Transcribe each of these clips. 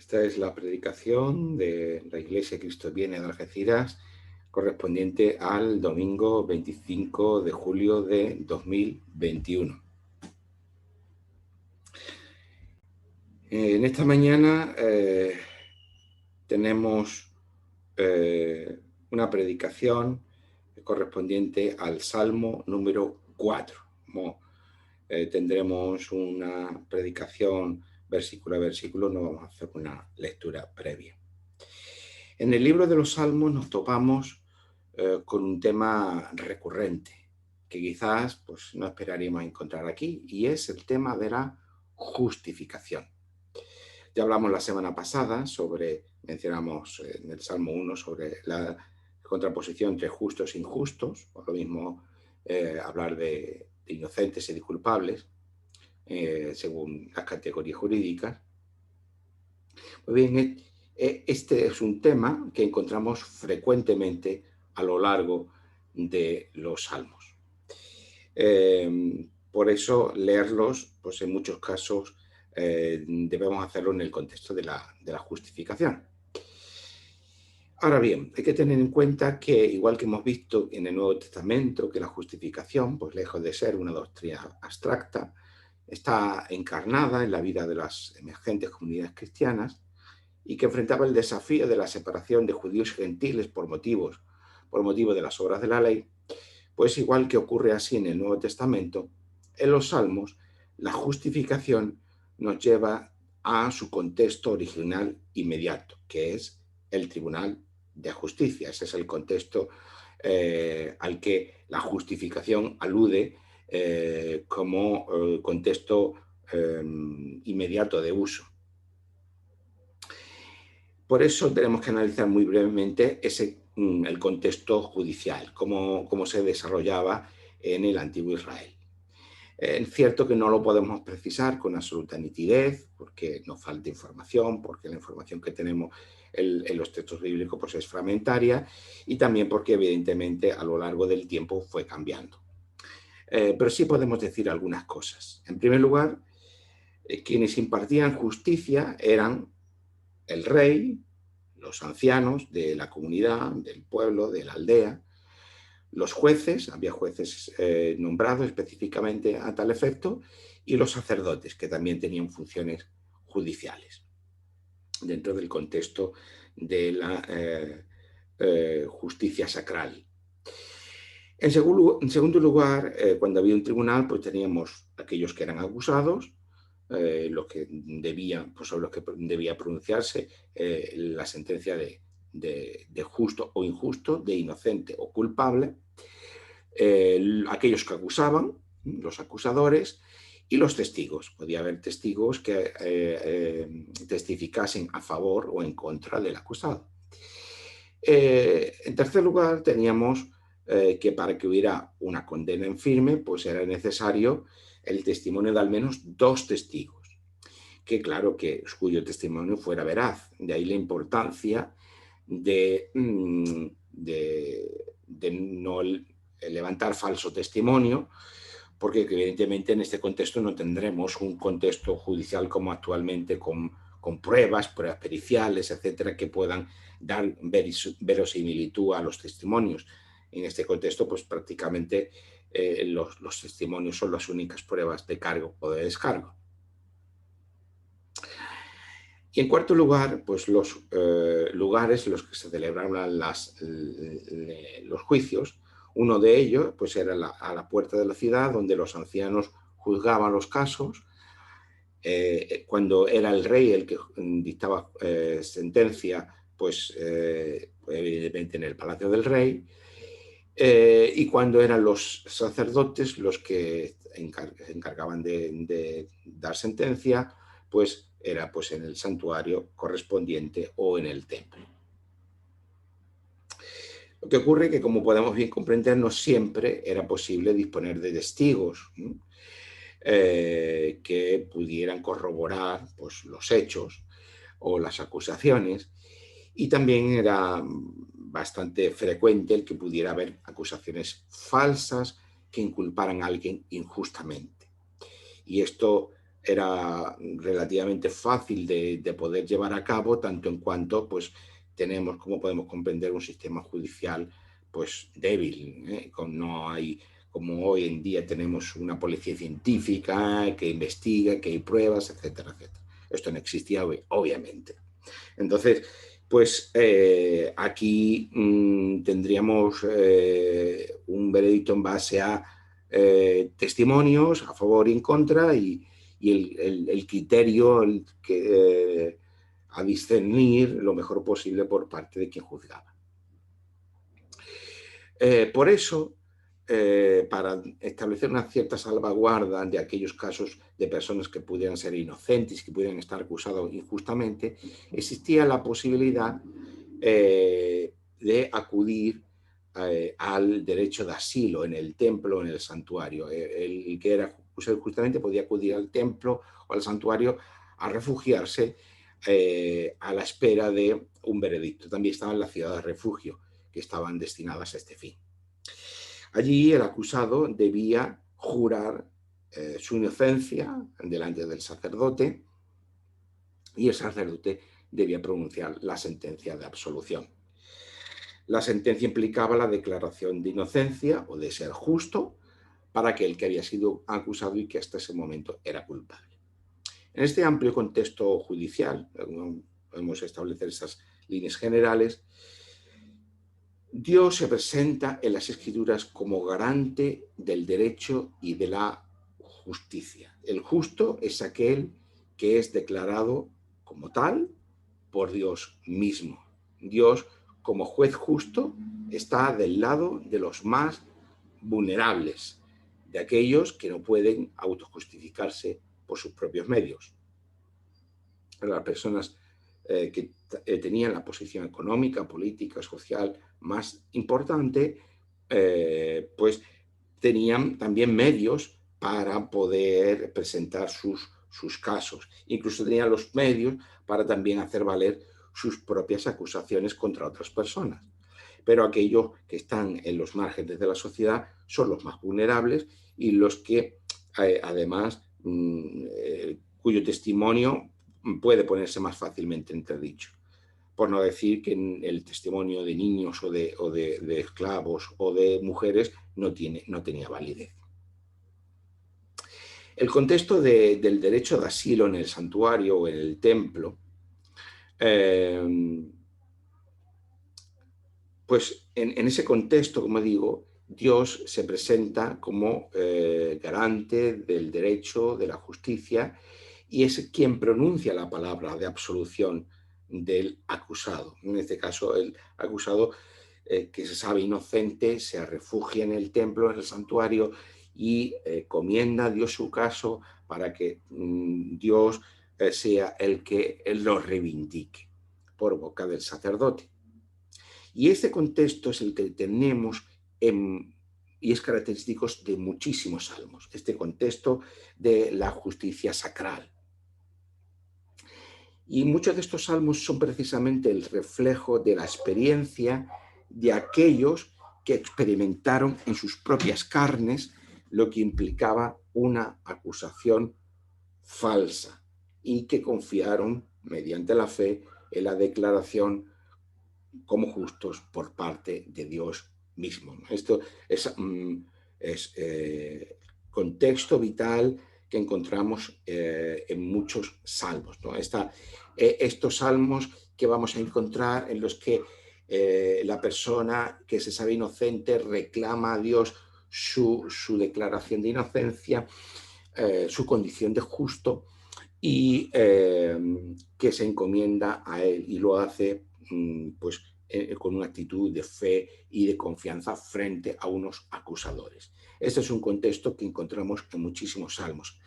Esta es la predicación de la Iglesia Cristo Viene de Algeciras, correspondiente al domingo 25 de julio de 2021. En esta mañana tenemos una predicación correspondiente al Salmo número 4. Tendremos una predicación versículo a versículo, no vamos a hacer una lectura previa. En el libro de los Salmos nos topamos con un tema recurrente que quizás pues, no esperaríamos encontrar aquí, y es el tema de la justificación. Ya hablamos la semana pasada mencionamos en el Salmo 1 sobre la contraposición entre justos e injustos, por lo mismo hablar de inocentes y de culpables, según las categorías jurídicas. Pues bien, este es un tema que encontramos frecuentemente a lo largo de los salmos. Por eso leerlos, pues en muchos casos debemos hacerlo en el contexto de la justificación. Ahora bien, hay que tener en cuenta que, igual que hemos visto en el Nuevo Testamento, que la justificación, pues lejos de ser una doctrina abstracta, está encarnada en la vida de las emergentes comunidades cristianas y que enfrentaba el desafío de la separación de judíos y gentiles por motivo de las obras de la ley, pues igual que ocurre así en el Nuevo Testamento, en los Salmos, la justificación nos lleva a su contexto original inmediato, que es el Tribunal de Justicia. Ese es el contexto al que la justificación alude como contexto inmediato de uso. Por eso tenemos que analizar muy brevemente el contexto judicial, cómo se desarrollaba en el antiguo Israel. Es cierto que no lo podemos precisar con absoluta nitidez, porque nos falta información, porque la información que tenemos en los textos bíblicos pues, es fragmentaria, y también porque evidentemente a lo largo del tiempo fue cambiando. Pero sí podemos decir algunas cosas. En primer lugar, quienes impartían justicia eran el rey, los ancianos de la comunidad, del pueblo, de la aldea, los jueces, había jueces nombrados específicamente a tal efecto, y los sacerdotes, que también tenían funciones judiciales, dentro del contexto de la justicia sacral. En segundo lugar, cuando había un tribunal, pues teníamos aquellos que eran acusados, los que sobre los que debía pronunciarse la sentencia de justo o injusto, de inocente o culpable, aquellos que acusaban, los acusadores, y los testigos. Podía haber testigos que testificasen a favor o en contra del acusado. En tercer lugar, teníamos que para que hubiera una condena en firme, pues era necesario el testimonio de al menos 2 testigos, que claro, cuyo testimonio fuera veraz. De ahí la importancia de no levantar falso testimonio, porque evidentemente en este contexto no tendremos un contexto judicial como actualmente con pruebas periciales, etcétera, que puedan dar verosimilitud a los testimonios. En este contexto, pues prácticamente los testimonios son las únicas pruebas de cargo o de descargo. Y en cuarto lugar, pues los lugares en los que se celebraban los juicios. Uno de ellos pues era a la puerta de la ciudad, donde los ancianos juzgaban los casos. Cuando era el rey el que dictaba sentencia, pues evidentemente en el palacio del rey. Y cuando eran los sacerdotes los que se encargaban de dar sentencia, pues era pues, en el santuario correspondiente o en el templo. Lo que ocurre es que, como podemos bien comprender, no siempre era posible disponer de testigos que pudieran corroborar pues, los hechos o las acusaciones, y también era bastante frecuente el que pudiera haber acusaciones falsas que inculparan a alguien injustamente. Y esto era relativamente fácil de poder llevar a cabo, tanto en cuanto pues, tenemos, como podemos comprender, un sistema judicial pues, débil. No hay, como hoy en día tenemos una policía científica que investiga, que hay pruebas, etcétera, etcétera. Esto no existía, obviamente. Entonces, pues aquí tendríamos un veredicto en base a testimonios a favor y en contra y el criterio a discernir lo mejor posible por parte de quien juzgaba. Por eso, para establecer una cierta salvaguarda de aquellos casos de personas que pudieran ser inocentes, que pudieran estar acusados injustamente, existía la posibilidad de acudir al derecho de asilo en el templo o en el santuario. El que era acusado justamente podía acudir al templo o al santuario a refugiarse a la espera de un veredicto. También estaban las ciudades de refugio, que estaban destinadas a este fin. Allí el acusado debía jurar su inocencia delante del sacerdote y el sacerdote debía pronunciar la sentencia de absolución. La sentencia implicaba la declaración de inocencia o de ser justo para aquel que había sido acusado y que hasta ese momento era culpable. En este amplio contexto judicial, podemos establecer esas líneas generales, Dios se presenta en las Escrituras como garante del derecho y de la justicia. El justo es aquel que es declarado como tal por Dios mismo. Dios, como juez justo, está del lado de los más vulnerables, de aquellos que no pueden autojustificarse por sus propios medios. Las personas que tenían la posición económica, política, social más importante, pues tenían también medios para poder presentar sus casos. Incluso tenían los medios para también hacer valer sus propias acusaciones contra otras personas. Pero aquellos que están en los márgenes de la sociedad son los más vulnerables y los que, además, cuyo testimonio puede ponerse más fácilmente entredicho. Por no decir que el testimonio de niños o de esclavos o de mujeres no tenía validez. El contexto del derecho de asilo en el santuario o en el templo, pues en ese contexto, como digo, Dios se presenta como garante del derecho, de la justicia, y es quien pronuncia la palabra de absolución del acusado. En este caso, el acusado que se sabe inocente se refugia en el templo, en el santuario, y comienda a Dios su caso para que Dios sea el que lo reivindique por boca del sacerdote. Y este contexto es el que tenemos y es característico de muchísimos salmos, este contexto de la justicia sacral. Y muchos de estos salmos son precisamente el reflejo de la experiencia de aquellos que experimentaron en sus propias carnes lo que implicaba una acusación falsa y que confiaron mediante la fe en la declaración como justos por parte de Dios mismo. Esto es contexto vital que encontramos en muchos salmos, ¿no? Estos salmos que vamos a encontrar en los que la persona que se sabe inocente reclama a Dios su declaración de inocencia, su condición de justo, y que se encomienda a él y lo hace pues, con una actitud de fe y de confianza frente a unos acusadores. Este es un contexto que encontramos en muchísimos salmos.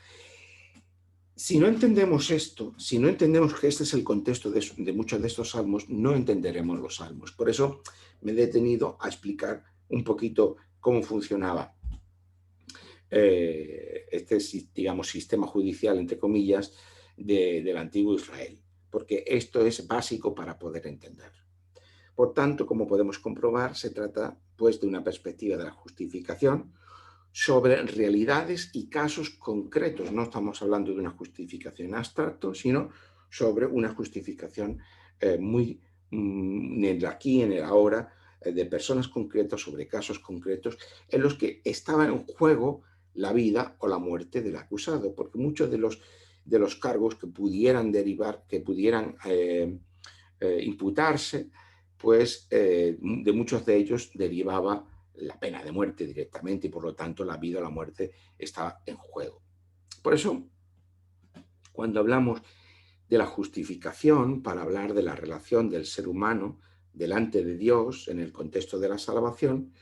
Si no entendemos esto, si no entendemos que este es el contexto de muchos de estos salmos, no entenderemos los salmos. Por eso me he detenido a explicar un poquito cómo funcionaba este, digamos, sistema judicial, entre comillas, del antiguo Israel, porque esto es básico para poder entender. Por tanto, como podemos comprobar, se trata pues de una perspectiva de la justificación sobre realidades y casos concretos. No estamos hablando de una justificación abstracta, sino sobre una justificación muy en el aquí, en el ahora, de personas concretas, sobre casos concretos, en los que estaba en juego la vida o la muerte del acusado, porque muchos de los cargos que pudieran derivar, que pudieran imputarse, pues de muchos de ellos derivaba la pena de muerte directamente y por lo tanto la vida o la muerte está en juego. Por eso, cuando hablamos de la justificación, para hablar de la relación del ser humano delante de Dios en el contexto de la salvación,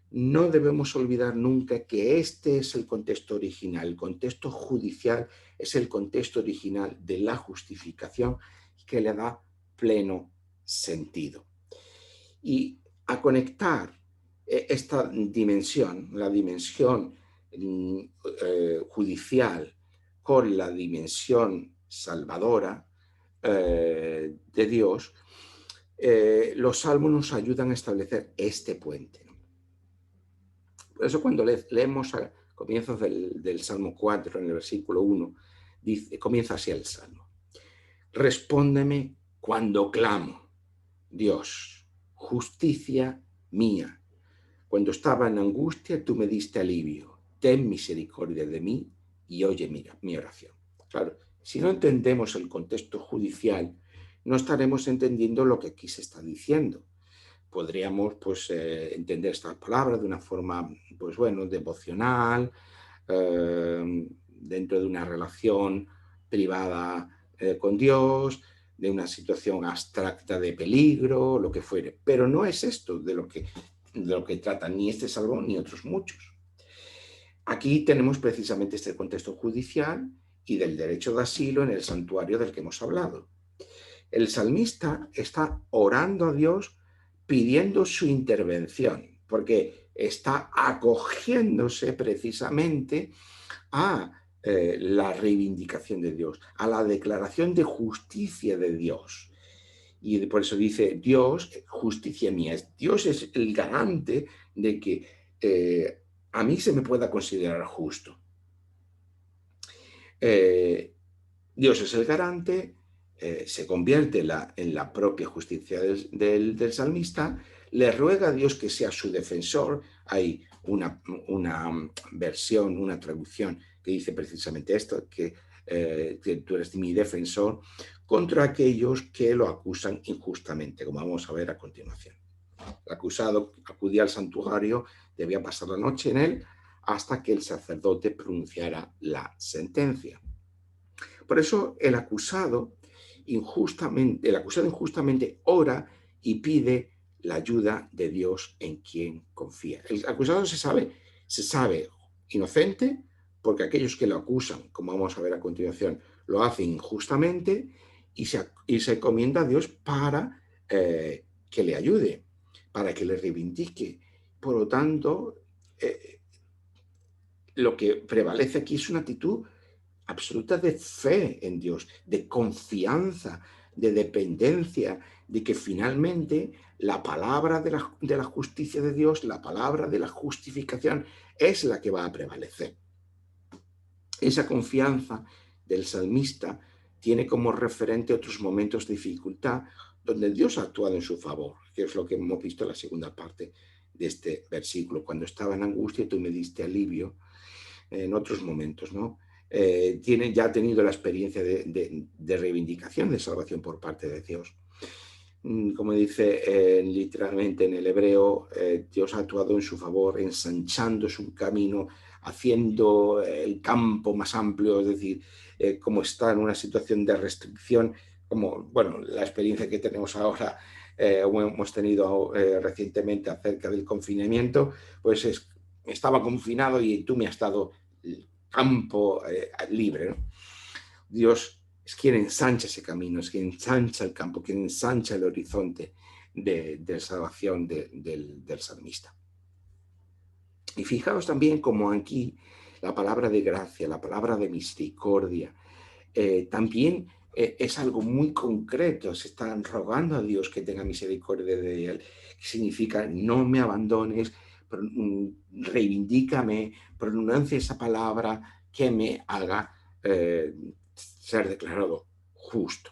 no debemos olvidar nunca que este es el contexto original. El contexto judicial es el contexto original de la justificación que le da pleno sentido. Y a conectar esta dimensión, la dimensión judicial, con la dimensión salvadora de Dios, los salmos nos ayudan a establecer este puente. Por eso cuando leemos a comienzos del Salmo 4, en el versículo 1, comienza así el Salmo. Respóndeme cuando clamo, Dios, justicia mía. Cuando estaba en angustia, tú me diste alivio. Ten misericordia de mí y oye mi oración. Claro, si no entendemos el contexto judicial, no estaremos entendiendo lo que aquí se está diciendo. Podríamos pues, entender estas palabras de una forma, pues bueno, devocional, dentro de una relación privada con Dios, de una situación abstracta de peligro, lo que fuere. Pero no es esto de lo que trata ni este salmo ni otros muchos. Aquí tenemos precisamente este contexto judicial y del derecho de asilo en el santuario del que hemos hablado. El salmista está orando a Dios pidiendo su intervención, porque está acogiéndose precisamente a la reivindicación de Dios, a la declaración de justicia de Dios. Y por eso dice, Dios, justicia mía. Dios es el garante de que a mí se me pueda considerar justo. Dios es el garante, se convierte en la propia justicia del salmista, le ruega a Dios que sea su defensor. Hay una versión, una traducción que dice precisamente esto, que tú eres mi defensor contra aquellos que lo acusan injustamente, como vamos a ver a continuación. El acusado acudía al santuario, debía pasar la noche en él hasta que el sacerdote pronunciara la sentencia. Por eso el acusado injustamente ora y pide la ayuda de Dios en quien confía. El acusado se sabe inocente porque aquellos que lo acusan, como vamos a ver a continuación, lo hacen injustamente y se encomienda a Dios para que le ayude, para que le reivindique. Por lo tanto, lo que prevalece aquí es una actitud absoluta de fe en Dios, de confianza, de dependencia, de que finalmente la palabra de la justicia de Dios, la palabra de la justificación, es la que va a prevalecer. Esa confianza del salmista tiene como referente otros momentos de dificultad donde Dios ha actuado en su favor, que es lo que hemos visto en la segunda parte de este versículo. Cuando estaba en angustia, tú me diste alivio. En otros momentos, ¿no? Ya ha tenido la experiencia de reivindicación, de salvación por parte de Dios. Como dice literalmente en el hebreo, Dios ha actuado en su favor, ensanchando su camino, haciendo el campo más amplio, es decir, como está en una situación de restricción, como, bueno, la experiencia que tenemos ahora, hemos tenido recientemente acerca del confinamiento, pues estaba confinado y tú me has dado el campo libre, ¿no? Dios es quien ensancha ese camino, es quien ensancha el campo, quien ensancha el horizonte de salvación del salmista. Y fijaos también como aquí la palabra de gracia, la palabra de misericordia, también es algo muy concreto. Se están rogando a Dios que tenga misericordia de él, que significa no me abandones reivindícame, pronuncia esa palabra que me haga ser declarado justo.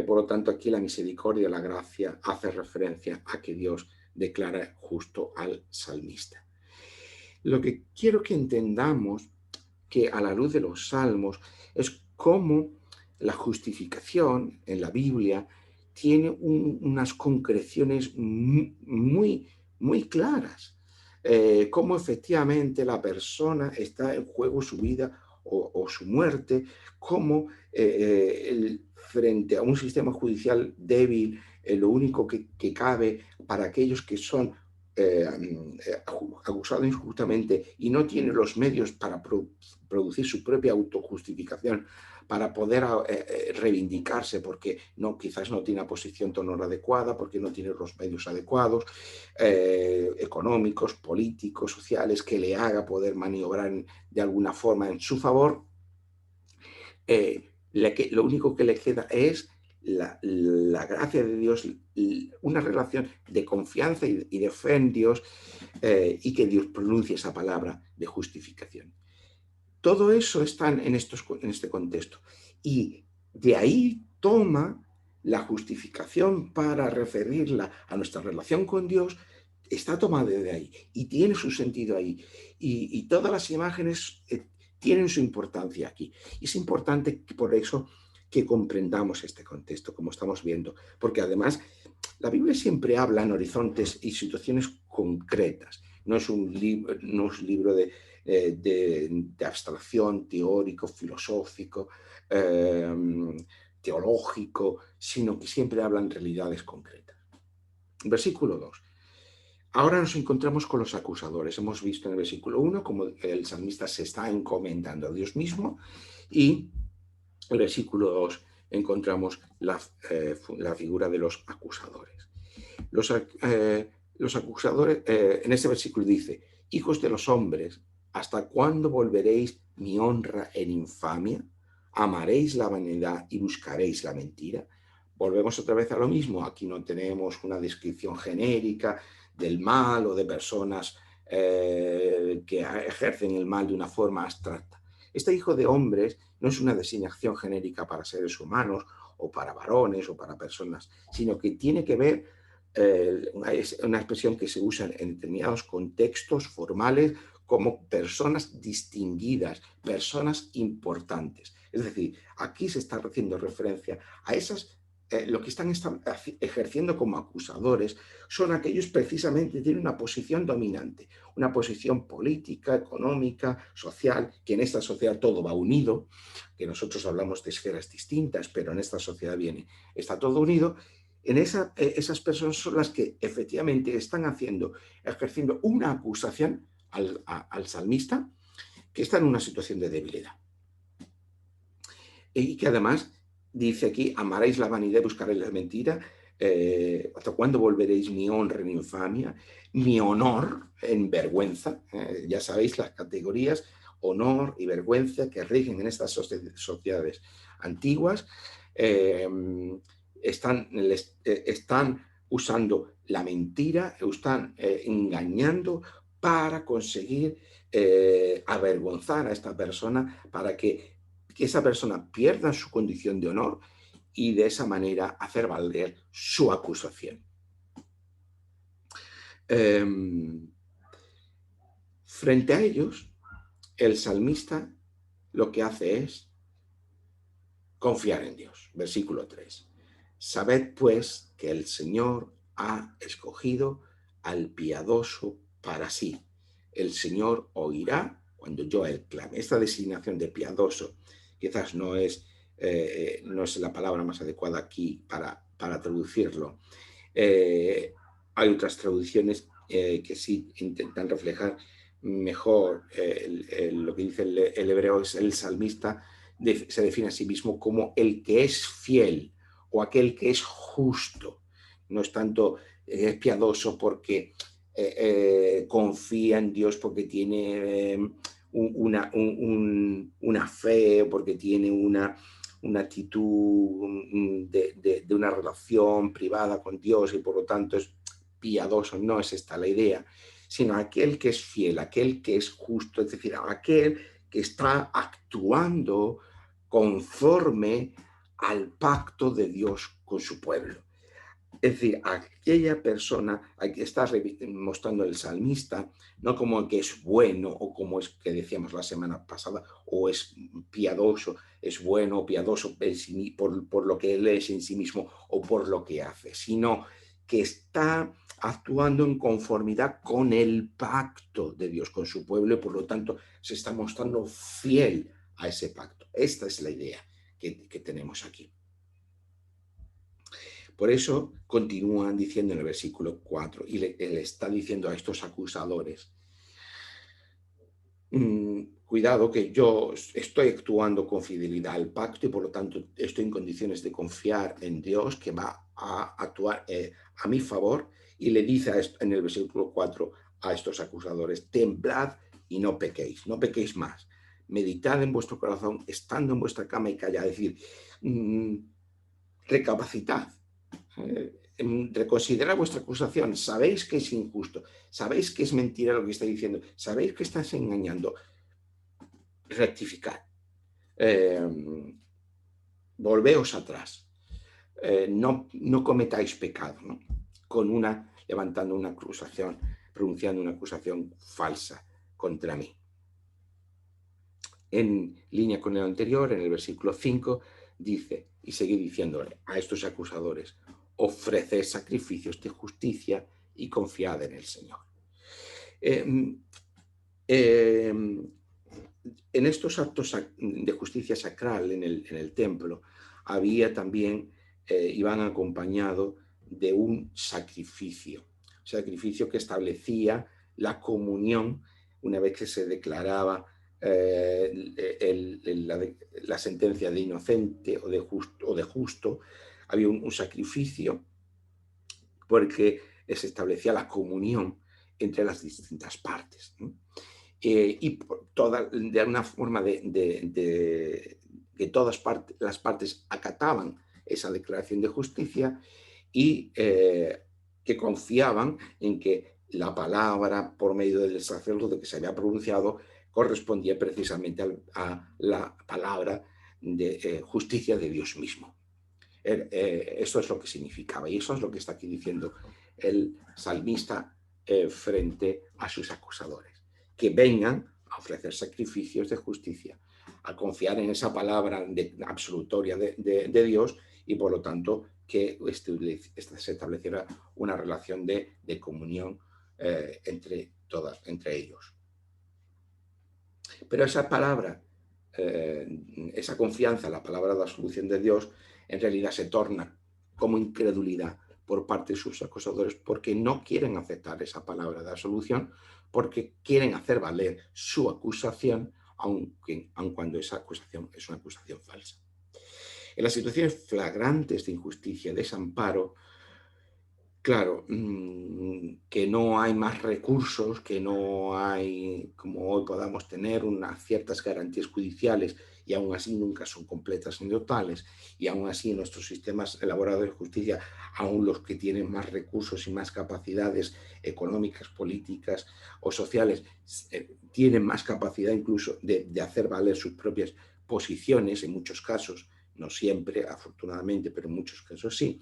Por lo tanto, aquí la misericordia, la gracia, hace referencia a que Dios declara justo al salmista. Lo que quiero que entendamos, que a la luz de los salmos, es cómo la justificación en la Biblia tiene unas concreciones muy, muy claras. Cómo efectivamente la persona está en juego su vida o su muerte, cómo frente a un sistema judicial débil, lo único que cabe para aquellos que son acusado injustamente y no tiene los medios para producir su propia autojustificación, para poder reivindicarse porque quizás no tiene una posición de honor adecuada, porque no tiene los medios adecuados, económicos, políticos, sociales, que le haga poder maniobrar de alguna forma en su favor, lo único que le queda es la gracia de Dios, una relación de confianza y de fe en Dios, y que Dios pronuncie esa palabra de justificación. Todo eso está en este contexto. Y de ahí toma la justificación para referirla a nuestra relación con Dios, está tomada de ahí y tiene su sentido ahí. Y todas las imágenes tienen su importancia aquí. Y es importante por eso que comprendamos este contexto, como estamos viendo, porque además la Biblia siempre habla en horizontes y situaciones concretas. No es un libro de abstracción teórico, filosófico, teológico, sino que siempre habla en realidades concretas. Versículo 2. Ahora nos encontramos con los acusadores. Hemos visto en el versículo 1 cómo el salmista se está encomendando a Dios mismo, y en el versículo 2 encontramos la figura de los acusadores. Los acusadores, en este versículo dice: hijos de los hombres, ¿hasta cuándo volveréis mi honra en infamia? ¿Amaréis la vanidad y buscaréis la mentira? Volvemos otra vez a lo mismo. Aquí no tenemos una descripción genérica del mal o de personas que ejercen el mal de una forma abstracta. Este hijo de hombres no es una designación genérica para seres humanos o para varones o para personas, sino que tiene que ver una expresión que se usa en determinados contextos formales como personas distinguidas, personas importantes. Es decir, aquí se está haciendo referencia a esas, lo que están ejerciendo como acusadores son aquellos precisamente que tienen una posición dominante, una posición política, económica, social, que en esta sociedad todo va unido, que nosotros hablamos de esferas distintas, pero en esta sociedad está todo unido. Esas personas son las que efectivamente están ejerciendo una acusación al salmista, que está en una situación de debilidad. Y que además dice aquí: amaréis la vanidad y buscaréis la mentira. ¿Hasta cuándo volveréis mi honra en infamia, mi honor en vergüenza? Ya sabéis las categorías honor y vergüenza que rigen en estas sociedades antiguas. Están usando la mentira, están engañando para conseguir avergonzar a esta persona, para que esa persona pierda su condición de honor y de esa manera hacer valer su acusación. Frente a ellos, el salmista lo que hace es confiar en Dios. Versículo 3. Sabed pues que el Señor ha escogido al piadoso para sí. El Señor oirá cuando yo él clame. Esta designación de piadoso quizás no es la palabra más adecuada aquí para traducirlo. Hay otras traducciones que sí intentan reflejar mejor lo que dice el hebreo. Es el salmista se define a sí mismo como el que es fiel o aquel que es justo. No es tanto es piadoso porque confía en Dios, porque tiene una fe, porque tiene una actitud de una relación privada con Dios y por lo tanto es piadoso. No es esta la idea, sino aquel que es fiel, aquel que es justo, es decir, aquel que está actuando conforme al pacto de Dios con su pueblo. Es decir, aquella persona a que está mostrando el salmista, no como el que es bueno o como es que decíamos la semana pasada, o es piadoso, es bueno o piadoso por lo que él es en sí mismo o por lo que hace, sino que está actuando en conformidad con el pacto de Dios con su pueblo y por lo tanto se está mostrando fiel a ese pacto. Esta es la idea que tenemos aquí. Por eso continúan diciendo en el versículo 4, y le está diciendo a estos acusadores, cuidado que yo estoy actuando con fidelidad al pacto y por lo tanto estoy en condiciones de confiar en Dios que va a actuar a mi favor, y le dice en el versículo 4 a estos acusadores, temblad y no pequéis más, meditad en vuestro corazón estando en vuestra cama y callad, es decir, recapacitad. Reconsiderad vuestra acusación, sabéis que es injusto, sabéis que es mentira lo que está diciendo, sabéis que estás engañando, rectificad, volveos atrás, no cometáis pecado, ¿no? Levantando una acusación, pronunciando una acusación falsa contra mí. En línea con el anterior, en el versículo 5, dice, y sigue diciéndole a estos acusadores, ofreced sacrificios de justicia y confiad en el Señor. En estos actos de justicia sacral en el templo, había también, iban acompañados de un sacrificio que establecía la comunión una vez que se declaraba la sentencia de inocente o de justo, había un sacrificio porque se establecía la comunión entre las distintas partes, ¿no? Y de alguna forma que todas las partes acataban esa declaración de justicia y que confiaban en que la palabra por medio del sacerdote que se había pronunciado correspondía precisamente a la palabra de justicia de Dios mismo. Eso es lo que significaba y eso es lo que está aquí diciendo el salmista frente a sus acusadores. Que vengan a ofrecer sacrificios de justicia, a confiar en esa palabra absolutoria de Dios y por lo tanto que se estableciera una relación de comunión entre ellos. Pero esa palabra, esa confianza en la palabra de la solución de Dios, en realidad se torna como incredulidad por parte de sus acusadores porque no quieren aceptar esa palabra de la solución, porque quieren hacer valer su acusación, aun cuando esa acusación es una acusación falsa. En las situaciones flagrantes de injusticia, de desamparo, claro, que no hay más recursos, que no hay, como hoy podamos tener, unas ciertas garantías judiciales y aún así nunca son completas ni totales, y aún así en nuestros sistemas elaborados de justicia, aún los que tienen más recursos y más capacidades económicas, políticas o sociales, tienen más capacidad incluso de hacer valer sus propias posiciones en muchos casos, no siempre, afortunadamente, pero en muchos casos sí.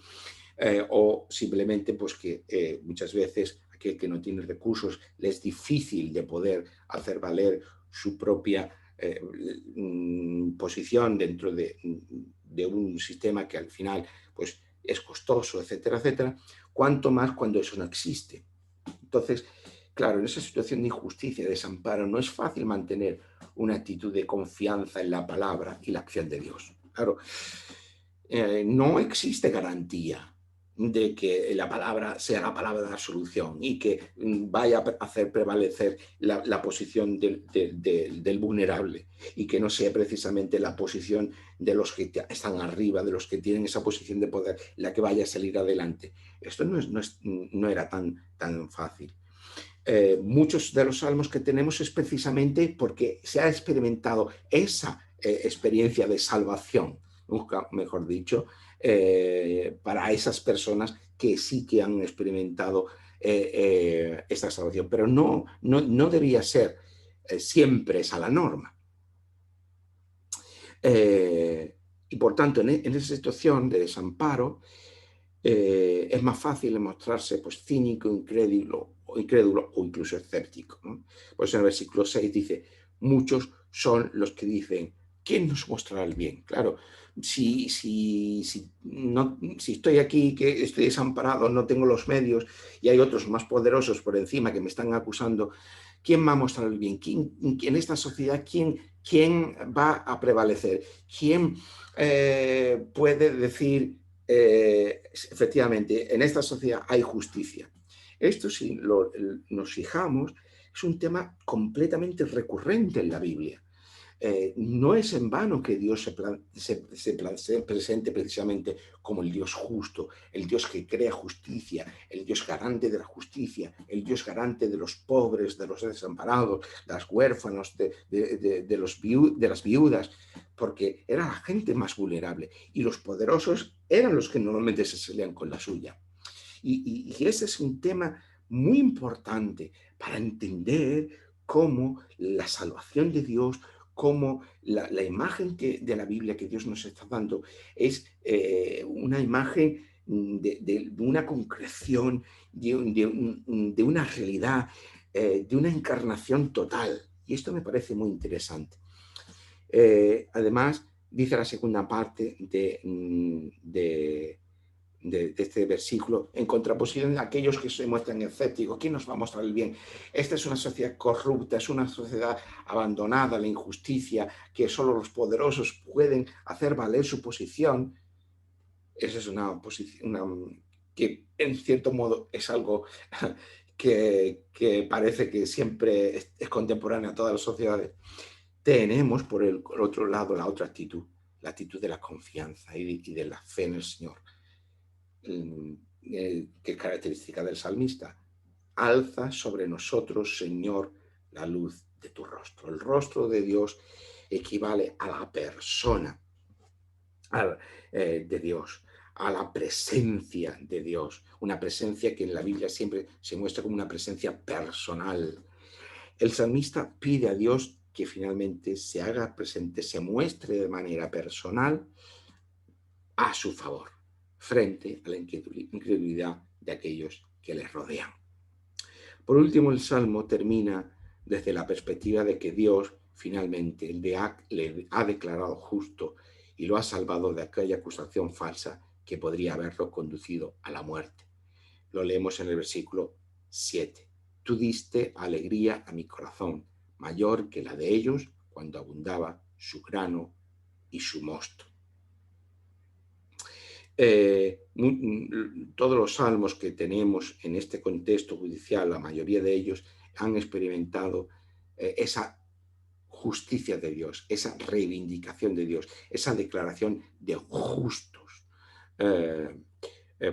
O simplemente pues que muchas veces aquel que no tiene recursos le es difícil de poder hacer valer su propia posición dentro de un sistema que al final pues es costoso, etcétera, etcétera, cuanto más cuando eso no existe. Entonces, claro, en esa situación de injusticia, de desamparo, no es fácil mantener una actitud de confianza en la palabra y la acción de Dios. Claro, no existe garantía de que la palabra sea la palabra de la solución y que vaya a hacer prevalecer la posición del vulnerable y que no sea precisamente la posición de los que están arriba, de los que tienen esa posición de poder, la que vaya a salir adelante. Esto no era tan fácil. Muchos de los salmos que tenemos es precisamente porque se ha experimentado esa experiencia de salvación, nunca mejor dicho, para esas personas que sí que han experimentado esta salvación, pero no debía ser siempre esa la norma. Y por tanto, en esa situación de desamparo, es más fácil mostrarse pues, cínico, incrédulo o incluso escéptico, ¿no? Por eso en el versículo 6 dice, muchos son los que dicen, ¿quién nos mostrará el bien? Claro, si estoy aquí, que estoy desamparado, no tengo los medios y hay otros más poderosos por encima que me están acusando, ¿quién va a mostrar el bien? En esta sociedad, ¿quién va a prevalecer? ¿Quién puede decir, efectivamente, en esta sociedad hay justicia? Esto, si nos fijamos, es un tema completamente recurrente en la Biblia. No es en vano que Dios se presente precisamente como el Dios justo, el Dios que crea justicia, el Dios garante de la justicia, el Dios garante de los pobres, de los desamparados, de los huérfanos, de las viudas, porque era la gente más vulnerable y los poderosos eran los que normalmente se salían con la suya. Y ese es un tema muy importante para entender cómo la salvación de Dios, cómo la imagen de la Biblia que Dios nos está dando es una imagen de una concreción, de una realidad, de una encarnación total. Y esto me parece muy interesante. Además, dice la segunda parte de este versículo, en contraposición a aquellos que se muestran escépticos. ¿Quién nos va a mostrar el bien? Esta es una sociedad corrupta, es una sociedad abandonada a la injusticia, que solo los poderosos pueden hacer valer su posición. Esa es una posición que, en cierto modo, es algo que parece que siempre es contemporánea a todas las sociedades. Tenemos, por el otro lado, la otra actitud, la actitud de la confianza y de la fe en el Señor. ¿Qué es característica del salmista? Alza sobre nosotros, Señor, la luz de tu rostro. El rostro de Dios equivale a la persona de Dios, a la presencia de Dios, una presencia que en la Biblia siempre se muestra como una presencia personal. El salmista pide a Dios que finalmente se haga presente, se muestre de manera personal a su favor, frente a la incredulidad de aquellos que les rodean. Por último, el Salmo termina desde la perspectiva de que Dios finalmente le ha declarado justo y lo ha salvado de aquella acusación falsa que podría haberlo conducido a la muerte. Lo leemos en el versículo 7. Tú diste alegría a mi corazón, mayor que la de ellos cuando abundaba su grano y su mosto. Todos los salmos que tenemos en este contexto judicial, la mayoría de ellos han experimentado esa justicia de Dios, esa reivindicación de Dios, esa declaración de justos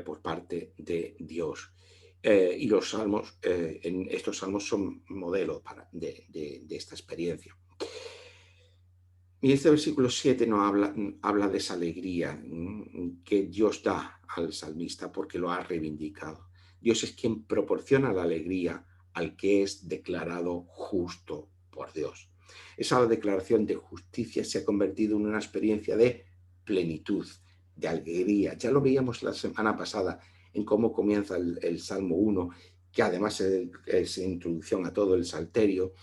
por parte de Dios. Y los salmos, en estos salmos son modelo de esta experiencia. Y este versículo 7 nos habla de esa alegría que Dios da al salmista porque lo ha reivindicado. Dios es quien proporciona la alegría al que es declarado justo por Dios. Esa declaración de justicia se ha convertido en una experiencia de plenitud, de alegría. Ya lo veíamos la semana pasada en cómo comienza el Salmo 1, que además es introducción a todo el Salterio.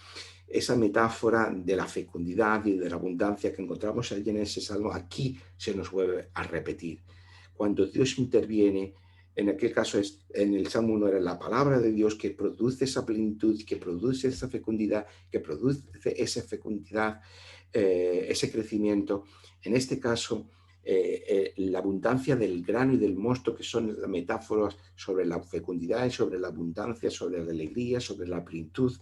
Esa metáfora de la fecundidad y de la abundancia que encontramos allí en ese salmo, aquí se nos vuelve a repetir. Cuando Dios interviene, en aquel caso en el Salmo 1 era la palabra de Dios que produce esa plenitud, que produce esa fecundidad, ese crecimiento. En este caso, la abundancia del grano y del mosto, que son las metáforas sobre la fecundidad y sobre la abundancia, sobre la alegría, sobre la plenitud,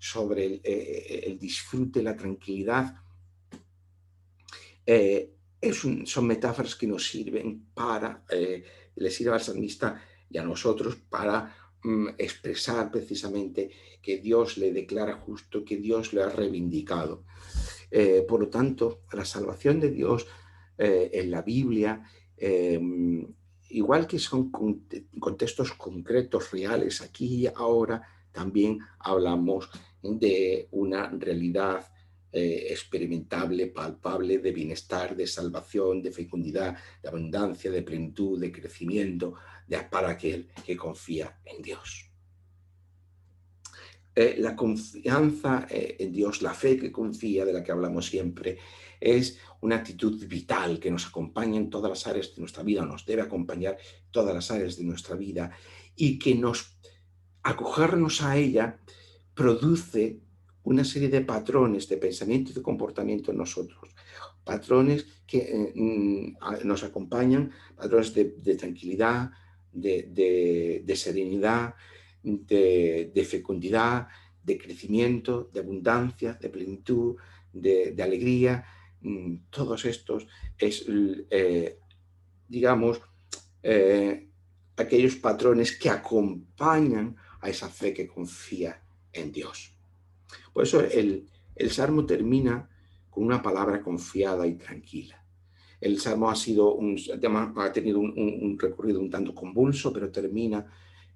sobre el disfrute, la tranquilidad. Son metáforas que nos sirven le sirve al salmista y a nosotros para expresar precisamente que Dios le declara justo, que Dios le ha reivindicado. Por lo tanto, la salvación de Dios en la Biblia igual que son contextos concretos, reales, aquí y ahora, también hablamos de una realidad experimentable, palpable, de bienestar, de salvación, de fecundidad, de abundancia, de plenitud, de crecimiento, para aquel que confía en Dios. La confianza en Dios, la fe que confía, de la que hablamos siempre, es una actitud vital que nos acompaña en todas las áreas de nuestra vida, nos debe acompañar en todas las áreas de nuestra vida, y que acogernos a ella produce una serie de patrones de pensamiento y de comportamiento en nosotros. Patrones que nos acompañan, patrones de tranquilidad, de serenidad, de fecundidad, de crecimiento, de abundancia, de plenitud, de alegría. Todos estos es, digamos, aquellos patrones que acompañan a esa fe que confía en Dios. Por eso el Salmo termina con una palabra confiada y tranquila. El Salmo ha tenido un recorrido un tanto convulso, pero termina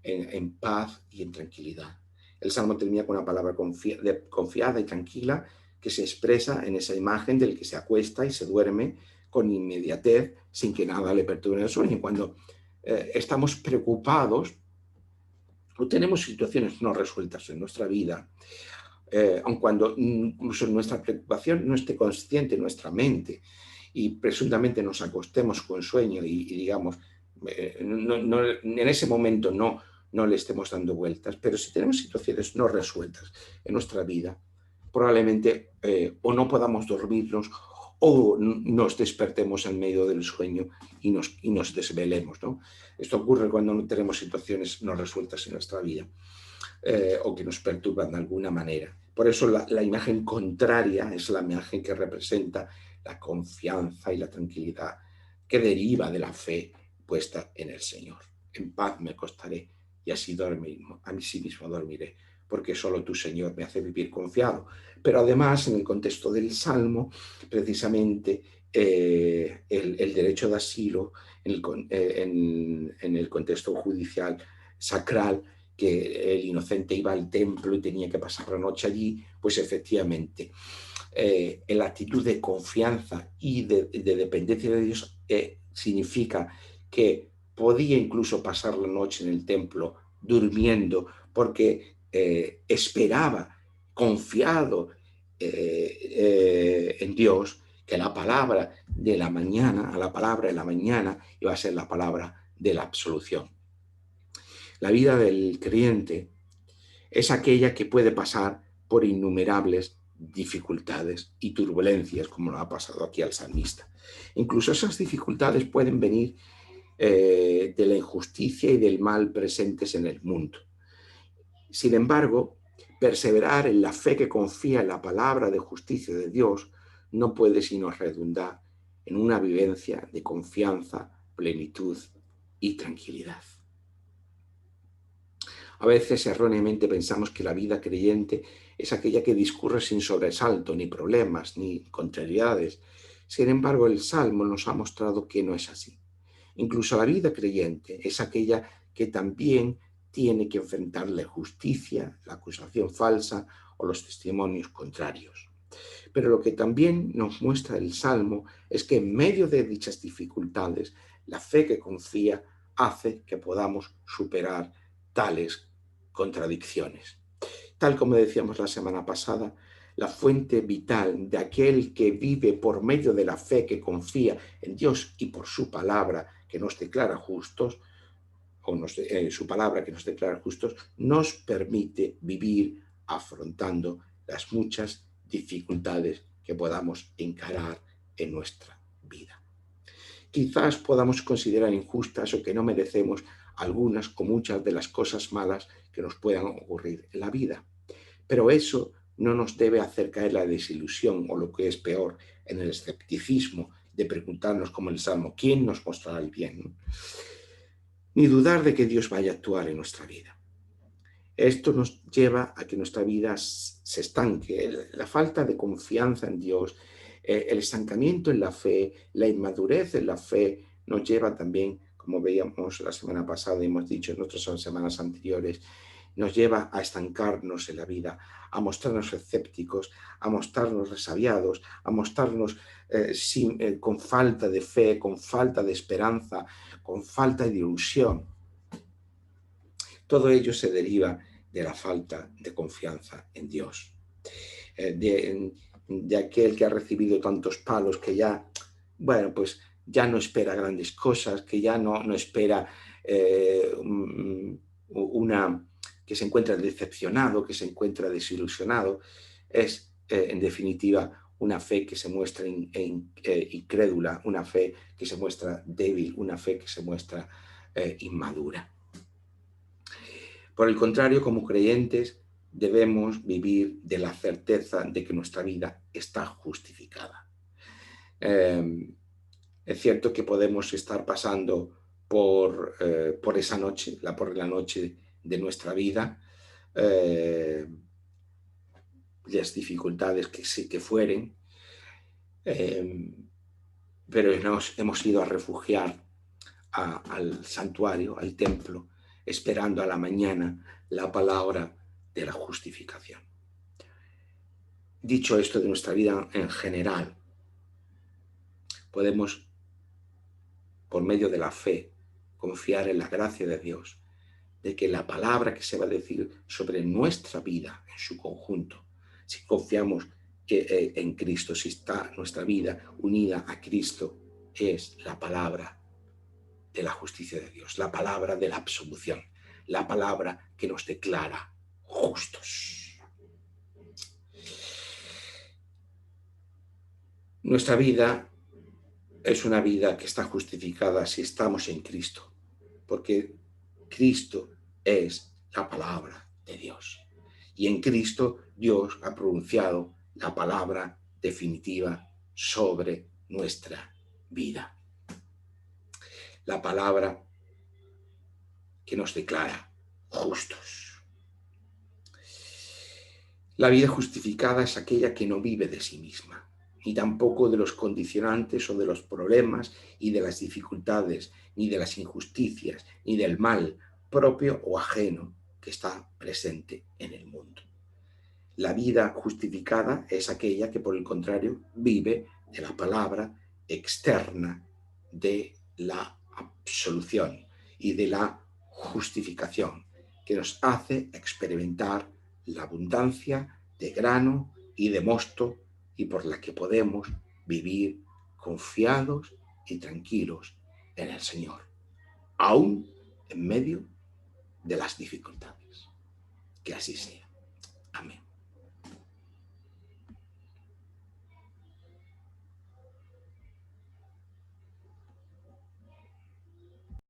en paz y en tranquilidad. El Salmo termina con una palabra confiada y tranquila que se expresa en esa imagen del que se acuesta y se duerme con inmediatez, sin que nada le perturbe el sueño. Cuando estamos preocupados o tenemos situaciones no resueltas en nuestra vida, aun cuando incluso nuestra preocupación no esté consciente en nuestra mente y presuntamente nos acostemos con sueño y digamos, en ese momento no le estemos dando vueltas, pero si tenemos situaciones no resueltas en nuestra vida, probablemente o no podamos dormirnos o nos despertemos en medio del sueño y nos desvelemos, ¿no? Esto ocurre cuando no tenemos situaciones no resueltas en nuestra vida. O que nos perturban de alguna manera. Por eso la imagen contraria es la imagen que representa la confianza y la tranquilidad que deriva de la fe puesta en el Señor. En paz me acostaré y así mismo dormiré, porque solo tu, Señor, me hace vivir confiado. Pero además, en el contexto del Salmo, precisamente el derecho de asilo, en el contexto judicial sacral, que el inocente iba al templo y tenía que pasar la noche allí, pues efectivamente la actitud de confianza y de dependencia de Dios significa que podía incluso pasar la noche en el templo durmiendo porque esperaba, confiado en Dios, que la palabra de la mañana, a la palabra de la mañana, iba a ser la palabra de la absolución. La vida del creyente es aquella que puede pasar por innumerables dificultades y turbulencias, como lo ha pasado aquí al salmista. Incluso esas dificultades pueden venir de la injusticia y del mal presentes en el mundo. Sin embargo, perseverar en la fe que confía en la palabra de justicia de Dios no puede sino redundar en una vivencia de confianza, plenitud y tranquilidad. A veces erróneamente pensamos que la vida creyente es aquella que discurre sin sobresalto, ni problemas, ni contrariedades. Sin embargo, el Salmo nos ha mostrado que no es así. Incluso la vida creyente es aquella que también tiene que enfrentar la injusticia, la acusación falsa o los testimonios contrarios. Pero lo que también nos muestra el Salmo es que en medio de dichas dificultades, la fe que confía hace que podamos superar tales contradicciones. Tal como decíamos la semana pasada, la fuente vital de aquel que vive por medio de la fe que confía en Dios y por su palabra que nos declara justos, su palabra que nos declara justos, nos permite vivir afrontando las muchas dificultades que podamos encarar en nuestra vida. Quizás podamos considerar injustas o que no merecemos algunas o muchas de las cosas malas que nos puedan ocurrir en la vida. Pero eso no nos debe hacer caer en la desilusión o lo que es peor, en el escepticismo de preguntarnos como el Salmo, ¿quién nos mostrará el bien? Ni dudar de que Dios vaya a actuar en nuestra vida. Esto nos lleva a que nuestra vida se estanque. La falta de confianza en Dios, el estancamiento en la fe, la inmadurez en la fe, nos lleva también, como veíamos la semana pasada y hemos dicho en otras semanas anteriores, nos lleva a estancarnos en la vida, a mostrarnos escépticos, a mostrarnos resabiados, a mostrarnos con falta de fe, con falta de esperanza, con falta de ilusión. Todo ello se deriva de la falta de confianza en Dios. De aquel que ha recibido tantos palos que ya, bueno, pues ya no espera grandes cosas, que ya no espera que se encuentra decepcionado, que se encuentra desilusionado. Es, en definitiva, una fe que se muestra incrédula, una fe que se muestra débil, una fe que se muestra inmadura. Por el contrario, como creyentes, debemos vivir de la certeza de que nuestra vida está justificada. Es cierto que podemos estar pasando por esa noche, por la noche de nuestra vida, las dificultades que fueren, pero nos hemos ido a refugiar al santuario, al templo, esperando a la mañana la palabra de la justificación. Dicho esto de nuestra vida en general, podemos, por medio de la fe, confiar en la gracia de Dios, de que la palabra que se va a decir sobre nuestra vida en su conjunto, si confiamos en Cristo, si está nuestra vida unida a Cristo, es la palabra de la justicia de Dios, la palabra de la absolución, la palabra que nos declara justos. Nuestra vida es una vida que está justificada si estamos en Cristo, porque Cristo es la palabra de Dios. Y en Cristo Dios ha pronunciado la palabra definitiva sobre nuestra vida. La palabra que nos declara justos. La vida justificada es aquella que no vive de sí misma, ni tampoco de los condicionantes o de los problemas y de las dificultades, ni de las injusticias, ni del mal propio o ajeno que está presente en el mundo. La vida justificada es aquella que, por el contrario, vive de la palabra externa de la absolución y de la justificación, que nos hace experimentar la abundancia de grano y de mosto y por la que podemos vivir confiados y tranquilos en el Señor, aún en medio de las dificultades. Que así sea. Amén.